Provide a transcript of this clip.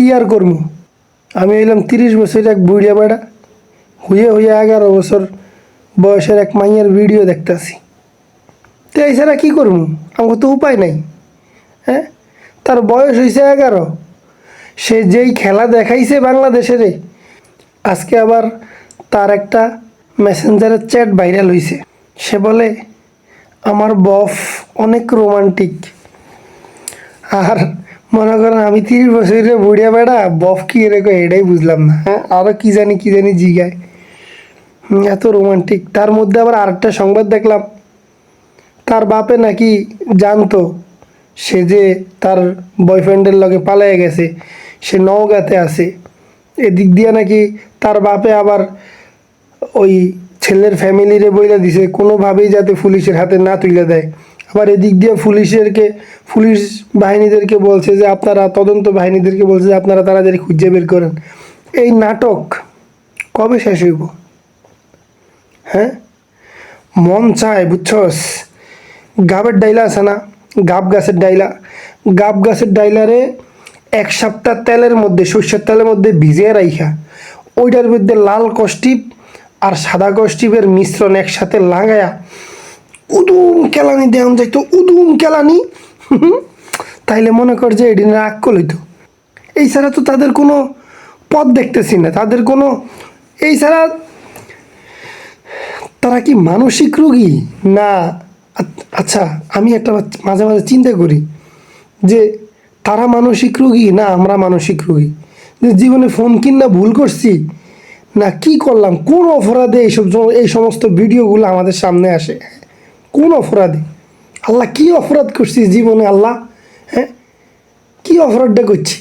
কি আর করবো, আমি এলাম 30 বছরের এক বুড়িয়া বেড়া, হুয়ে 11 বছর বয়সের এক মাইয়ের ভিডিও দেখতেছি। তো এছাড়া কী করবো, আমার তো উপায় নাই। হ্যাঁ, তার বয়স হয়েছে 11, সে যেই খেলা দেখাইছে বাংলাদেশের, আজকে আবার তার একটা মেসেঞ্জারের চ্যাট ভাইরাল হয়েছে। সে বলে আমার বফ অনেক রোমান্টিক। আর মনে করেন আমি 30 বছরের বুড়িয়া বেড়া, বফ কি এরকম এটাই বুঝলাম না। হ্যাঁ, আরও কি জানি জিগায়, এত রোমান্টিক। তার মধ্যে আবার আরেকটা সংবাদ দেখলাম, তার বাপে নাকি জানতো সে যে তার বয়ফ্রেন্ডের লগে পালিয়ে গেছে, সে নওগাঁতে আছে। এদিক দিয়ে নাকি তার বাপে আবার ওই ছেলের ফ্যামিলিরে বইলা দিছে কোনোভাবেই যাতে পুলিশের হাতে না তুলে দেয়। আবার এদিক দিয়ে পুলিশ বাহিনীদেরকে বলছে যে আপনারা তদন্ত বাহিনীদেরকে বলছে যে আপনারা তাড়াতাড়ি খুঁজে বের করেন। এই নাটক কবে শেষ হইব? হ্যাঁ, মন চায় বুঝছস, গাবের ডাইলা আছে না, গাব গাছের ডাইলারে 1 সপ্তাহ তেলের মধ্যে, সর্ষের তেলের মধ্যে ভিজিয়ে রাইখা ওইটার মধ্যে লাল কষ্টিপ আর সাদা কষ্টিপের মিশ্রণ একসাথে লাগায়া উদুম কেলানি দেওয়া যাইতো, উদুম কেলানি। তাইলে মনে কর যে এদিন আক্কল হইতো। এই ছাড়া তো তাদের কোনো পথ দেখতেছি না, তাদের কোনো এই ছাড়া তারা কি মানসিক রোগী না? আচ্ছা, আমি একটা মাঝে মাঝে চিন্তা করি যে তারা মানসিক রোগী না আমরা মানসিক রোগী, যে জীবনে ফোন কিনা ভুল করছি না কি করলাম, কোন অপরাধে এই সমস্ত ভিডিওগুলো আমাদের সামনে আসে? কোন অপরাধে? আল্লাহ কি অপরাধ করছি জীবনে? আল্লাহ, হ্যাঁ, কি অপরাধটা করছি?